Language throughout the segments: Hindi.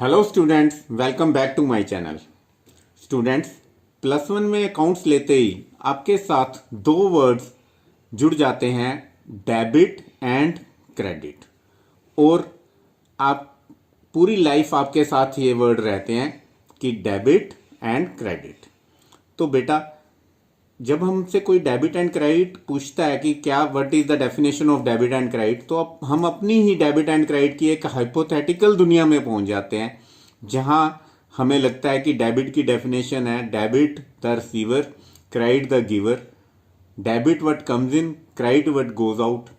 Hello students, welcome back to my channel. Students, +1 में अकाउंट्स लेते ही आपके साथ दो वर्ड्स जुड़ जाते हैं, डेबिट एंड क्रेडिट। और आप पूरी लाइफ आपके साथ ये वर्ड रहते हैं कि डेबिट एंड क्रेडिट। तो बेटा, जब हमसे कोई डेबिट एंड क्रेडिट पूछता है कि क्या what is the definition of debit and credit, तो अब हम अपनी ही डेबिट एंड क्रेडिट की एक हाइपोथेटिकल दुनिया में पहुंच जाते हैं, जहां हमें लगता है कि डेबिट की डेफिनेशन है debit the receiver, credit the giver, debit what comes in, credit what goes out,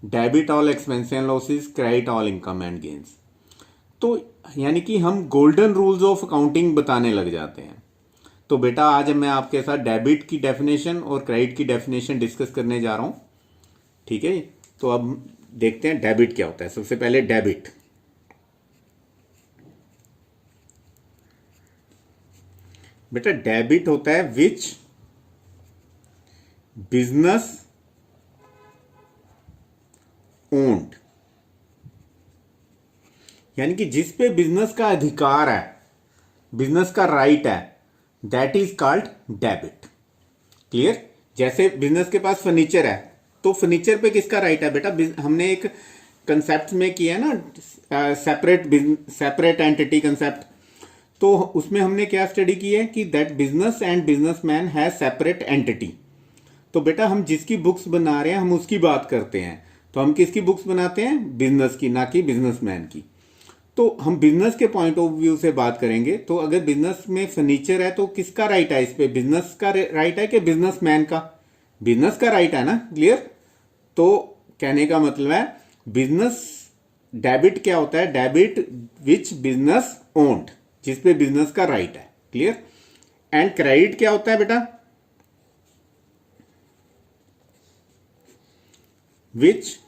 debit all expense and losses, credit all income and gains. तो यानी कि हम गोल्डन रूल्स ऑफ अकाउंटिंग बताने लग जाते हैं। तो बेटा, आज मैं आपके साथ डेबिट की डेफिनेशन और क्रेडिट की डेफिनेशन डिस्कस करने जा रहा हूं। ठीक है, तो अब देखते हैं डेबिट क्या होता है। सबसे पहले डेबिट, बेटा डेबिट होता है विच बिजनेस ओन्ड, यानी कि जिस पे बिजनेस का अधिकार है, बिजनेस का राइट है, that is called debit. Clear? जैसे बिजनेस के पास फर्नीचर है, तो फर्नीचर पे किसका राइट है बेटा? हमने एक कंसेप्ट में किया है ना, सेपरेट एंटिटी कंसेप्ट। तो उसमें हमने क्या स्टडी की है कि that business and businessman has separate entity. तो बेटा, हम जिसकी बुक्स बना रहे हैं हम उसकी बात करते हैं। तो हम किसकी बुक्स बनाते हैं? बिजनेस की, ना कि बिजनेसमैन की। तो हम बिजनेस के पॉइंट ऑफ व्यू से बात करेंगे। तो अगर बिजनेस में फर्नीचर है तो किसका राइट है इस पे? बिजनेस का राइट है कि बिजनेसमैन का? बिजनेस का राइट है ना। क्लियर? तो कहने का मतलब है बिजनेस डेबिट क्या होता है? डेबिट विच बिजनेस ओन्ड, जिस पे बिजनेस का राइट है। क्लियर? एंड क्रेडिट क्या होता है बेटा? विच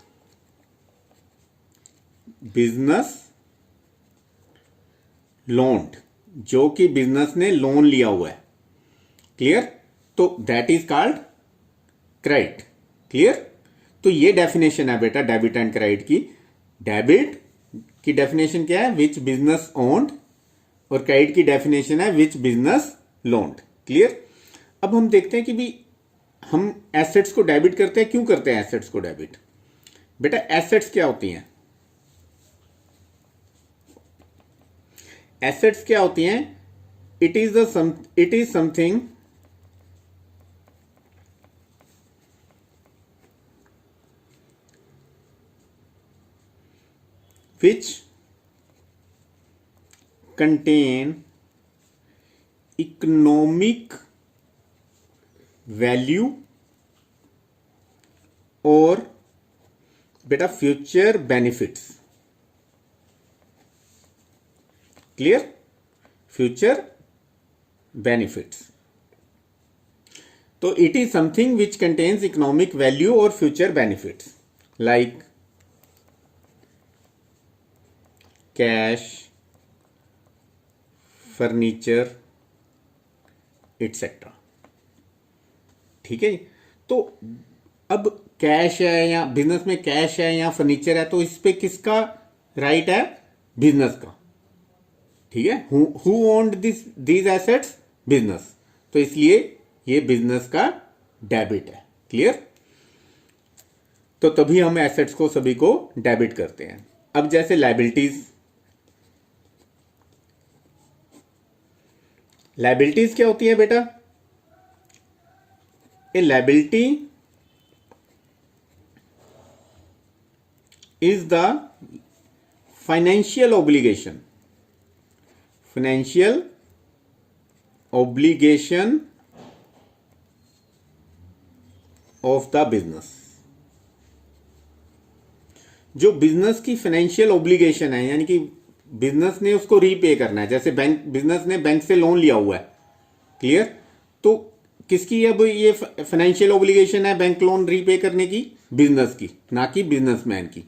बिजनेस लोन्ड, जो कि बिजनेस ने लोन लिया हुआ है। क्लियर? तो that is called credit. Clear? तो ये डेफिनेशन है बेटा डेबिट एंड क्रेडिट की। डेबिट की डेफिनेशन क्या है? विच बिजनेस ओन्ड, और क्रेडिट की डेफिनेशन है विच बिजनेस लोन्ड। क्लियर? अब हम देखते हैं कि भी हम एसेट्स को डेबिट करते हैं। क्यों करते हैं एसेट्स को डेबिट? बेटा, एसेट्स क्या होती हैं? एसेट्स क्या होती हैं? It is something which contain economic value और बेटा future benefits. Clear? Future benefits. तो it is something which contains economic value और future benefits, like cash, furniture, etcetera. ठीक है? तो अब कैश है या बिजनेस में कैश है या फर्नीचर है, तो इस पे किसका राइट है? बिजनेस का। ठीक है? Who owned these assets? Business. तो इसलिए ये बिजनेस का डेबिट है। क्लियर? तो तभी हम एसेट्स को सभी को डेबिट करते हैं। अब जैसे लायबिलिटीज, लायबिलिटीज क्या होती है बेटा? A liability is the financial obligation, financial obligation of the business. जो बिजनेस की फाइनेंशियल ऑब्लिगेशन है, यानी कि बिजनेस ने उसको रीपे करना है। जैसे बिजनेस ने बैंक से लोन लिया हुआ है। क्लियर? तो किसकी अब ये फाइनेंशियल ऑब्लिगेशन है बैंक लोन रीपे करने की? बिजनेस की, ना कि बिजनेसमैन की।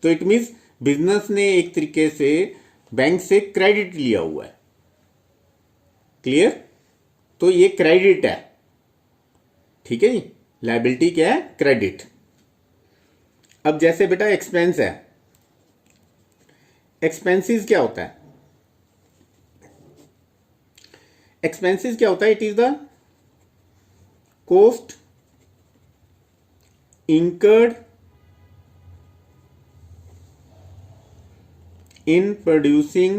तो इट मींस बिजनेस ने एक तरीके से बैंक से क्रेडिट लिया हुआ है। क्लियर? तो ये क्रेडिट है। ठीक है जी? लायबिलिटी क्या है? क्रेडिट। अब जैसे बेटा एक्सपेंस है, एक्सपेंसेस क्या होता है? एक्सपेंसेस क्या होता है? It is the cost incurred in producing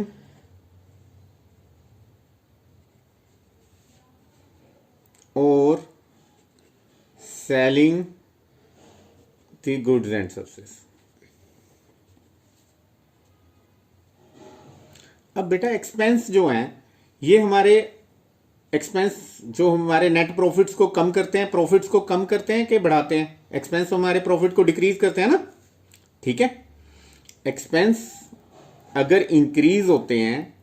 or selling the goods and services. अब बेटा एक्सपेंस जो हैं ये हमारे एक्सपेंस जो हमारे नेट प्रॉफिट्स को कम करते हैं, प्रॉफिट्स को कम करते हैं कि बढ़ाते हैं? एक्सपेंस हमारे प्रॉफिट को डिक्रीज करते हैं ना, ठीक है। एक्सपेंस अगर इंक्रीज होते हैं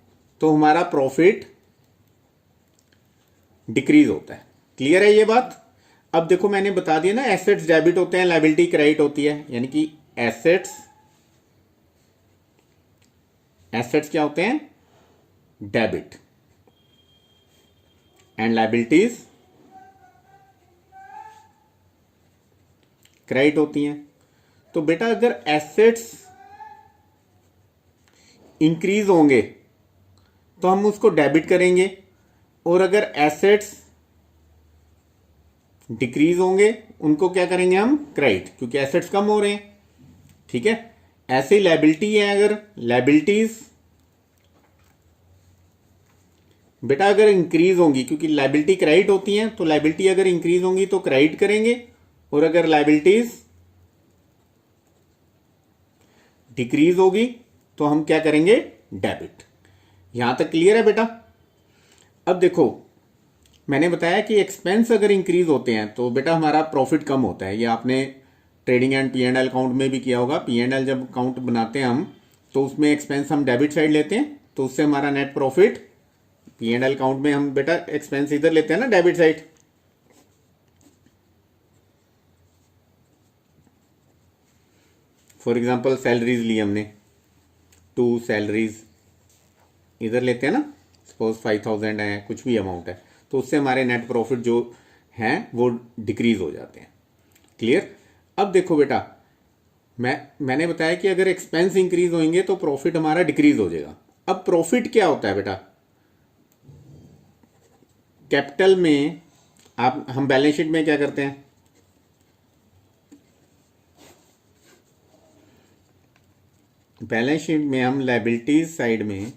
तो हमारा प्रॉफिट डिक्रीज होता है। क्लियर है ये बात? अब देखो मैंने बता दिया ना, एसेट्स डेबिट होते हैं, लायबिलिटी क्रेडिट होती है, यानी कि एसेट्स क्या होते हैं? डेबिट, एंड लायबिलिटीज क्रेडिट होती हैं। तो बेटा अगर एसेट्स इंक्रीज होंगे तो हम उसको डेबिट करेंगे, और अगर एसेट्स डिक्रीज होंगे उनको क्या करेंगे हम? क्रेडिट, क्योंकि एसेट्स कम हो रहे हैं, ठीक है। ऐसे ही लायबिलिटी है, अगर लायबिलिटीज बेटा अगर इंक्रीज होंगी, क्योंकि लायबिलिटी क्रेडिट होती हैं, तो लायबिलिटी अगर इंक्रीज होंगी तो क्रेडिट करेंगे, और अगर लायबिलिटीज डिक्रीज होगी तो हम क्या करेंगे? डेबिट। यहां तक क्लियर है बेटा? अब देखो मैंने बताया कि एक्सपेंस अगर इंक्रीज होते हैं तो बेटा हमारा प्रॉफिट कम होता है। ये आपने trading and P and L account में भी किया होगा। पी एंड एल जब अकाउंट बनाते हैं हम, तो उसमें एक्सपेंस हम डेबिट साइड लेते हैं, तो उससे हमारा net profit, P and L account में हम बेटा एक्सपेंस इधर लेते हैं ना, debit side. For example salaries ली हमने, 2 सैलरीज इधर लेते हैं ना, सपोज 5000 है, कुछ भी अमाउंट है, तो उससे हमारे नेट प्रॉफिट जो हैं वो डिक्रीज हो जाते हैं। क्लियर? अब देखो बेटा मैंने बताया कि अगर एक्सपेंस इंक्रीज होंगे तो प्रॉफिट हमारा डिक्रीज हो जाएगा। अब प्रॉफिट क्या होता है बेटा? कैपिटल में हम बैलेंस शीट में क्या करते हैं? बैलेंस शीट में हम लायबिलिटीज साइड में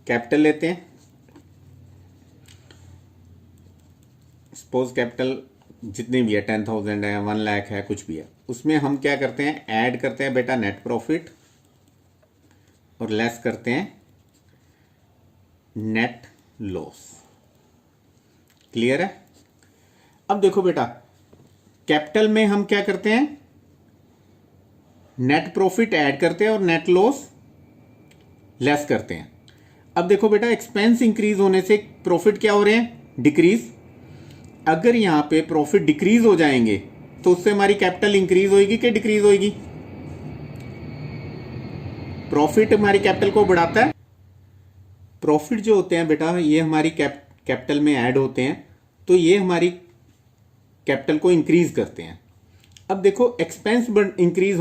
कैपिटल लेते हैं। सपोज कैपिटल जितनी भी है, 10,000 है, 1 लाख है, कुछ भी है, उसमें हम क्या करते हैं? ऐड करते हैं बेटा नेट प्रॉफिट, और लेस करते हैं नेट लॉस। क्लियर है? अब देखो बेटा कैपिटल में हम क्या करते हैं? नेट प्रॉफिट ऐड करते हैं और नेट लॉस लेस करते हैं। अब देखो बेटा एक्सपेंस इंक्रीज होने से प्रॉफिट क्या हो रहे हैं? डिक्रीज। अगर यहां पे प्रॉफिट डिक्रीज हो जाएंगे तो उससे हमारी कैपिटल इंक्रीज होगी कि डिक्रीज होगी? प्रॉफिट हमारी कैपिटल को बढ़ाता है। प्रॉफिट जो होते हैं बेटा ये हमारी कैपिटल में ऐड होते हैं, तो ये हमारी कैपिटल को इंक्रीज करते हैं। अब देखो एक्सपेंस इंक्रीज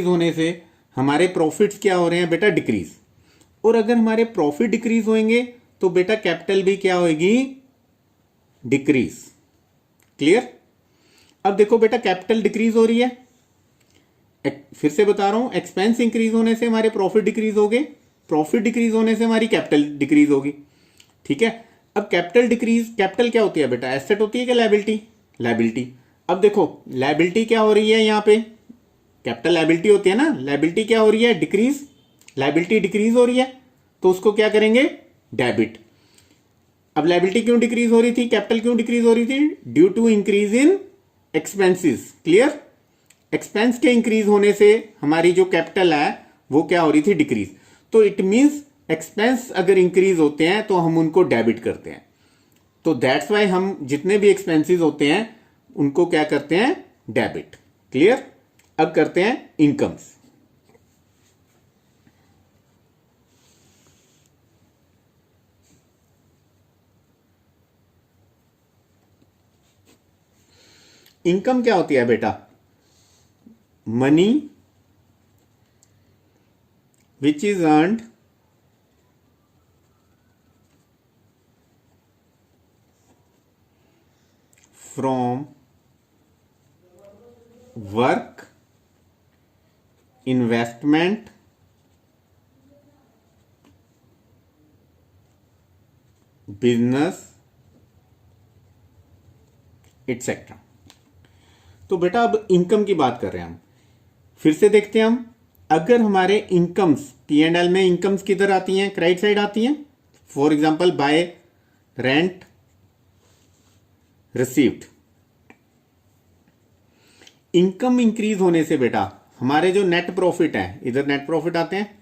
होने से हमारे प्रॉफिट्स क्या हो रहे हैं बेटा? डिक्रीज। और अगर हमारे प्रॉफिट डिक्रीज होंगे तो बेटा कैपिटल भी क्या होगी? डिक्रीज। क्लियर? अब देखो बेटा कैपिटल डिक्रीज हो रही है, फिर से बता रहा हूं, एक्सपेंस इंक्रीज होने से हमारे प्रॉफिट डिक्रीज हो गए, प्रॉफिट डिक्रीज होने से हमारी कैपिटल डिक्रीज होगी, ठीक है। अब कैपिटल क्या होती है बेटा? एसेट होती है कि लायबिलिटी? लायबिलिटी। अब देखो लायबिलिटी क्या हो रही है यहां पे? कैपिटल लायबिलिटी होती है ना, लायबिलिटी क्या हो रही है? डिक्रीज। लायबिलिटी डिक्रीज हो रही है, तो उसको क्या करेंगे? डेबिट। अब लायबिलिटी क्यों डिक्रीज हो रही थी, कैपिटल क्यों डिक्रीज हो रही थी? Due to increase in expenses. Clear? Expense के इंक्रीज होने से हमारी जो कैपिटल है वो क्या हो रही थी? डिक्रीज। तो इट मींस एक्सपेंस अगर इंक्रीज होते हैं तो हम उनको डेबिट करते हैं। तो दैट्स वाई हम जितने भी एक्सपेंसेस होते हैं उनको क्या करते हैं? डेबिट। क्लियर? अब करते हैं इनकम्स। इनकम क्या होती है बेटा? Money which is earned from work, investment, business etcetera. तो बेटा अब इनकम की बात कर रहे हैं हम। फिर से देखते हैं हम, अगर हमारे इनकम्स P&L में इनकम्स किधर आती हैं? क्रेडिट साइड आती हैं। For example bye rent received. Income increase होने से बेटा हमारे जो नेट प्रॉफिट है, इधर नेट प्रॉफिट आते हैं,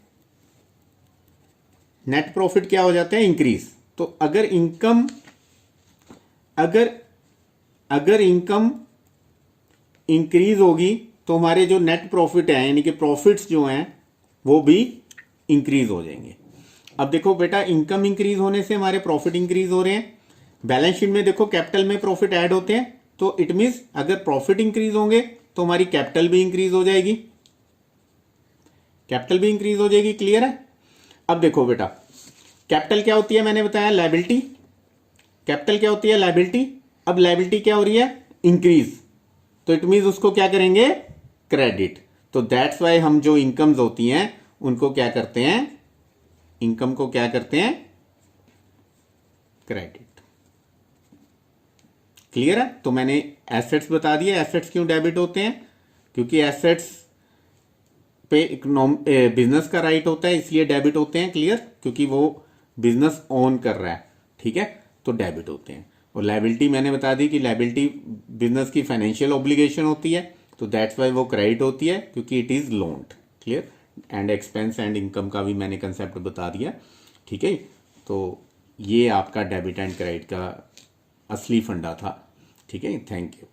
नेट प्रॉफिट क्या हो जाते हैं? इंक्रीज। तो अगर इनकम अगर इनकम इंक्रीज होगी तो हमारे जो नेट प्रॉफिट है यानी कि प्रॉफिट्स जो हैं वो भी इंक्रीज हो जाएंगे। अब देखो बेटा, इनकम इंक्रीज होने से हमारे प्रॉफिट इंक्रीज हो रहे हैं। बैलेंस शीट में देखो कैपिटल में प्रॉफिट ऐड होते हैं, तो इट मींस अगर प्रॉफिट इंक्रीज होंगे तो हमारी कैपिटल भी इंक्रीज हो जाएगी, कैपिटल भी इंक्रीज हो जाएगी। क्लियर है? अब देखो बेटा, कैपिटल क्या होती है? मैंने बताया लायबिलिटी। कैपिटल क्या होती है? लायबिलिटी। अब लायबिलिटी क्या हो रही है? इंक्रीज। तो इट मींस उसको क्या करेंगे? क्रेडिट। तो दैट्स वाई हम जो इनकम्स होती हैं उनको क्या करते हैं? इनकम को क्या करते हैं? क्रेडिट। क्लियर है? तो मैंने एसेट्स बता दिए। एसेट्स क्यों डेबिट होते हैं? क्योंकि एसेट्स पे बिजनेस का राइट होता है, इसलिए डेबिट होते हैं। क्लियर? क्योंकि वो बिजनेस ओन कर रहा है, ठीक है, तो डेबिट होते हैं। और लायबिलिटी मैंने बता दी कि लायबिलिटी बिजनेस की फाइनेंशियल ऑब्लिगेशन होती है, तो दैट्स वाई वो क्रेडिट होती है क्योंकि it is लोन्ड। Clear? And expense and income का भी मैंने कंसेप्ट बता दिया, ठीक है। तो ये आपका डेबिट एंड क्रेडिट का असली फंडा था, ठीक है। Thank you.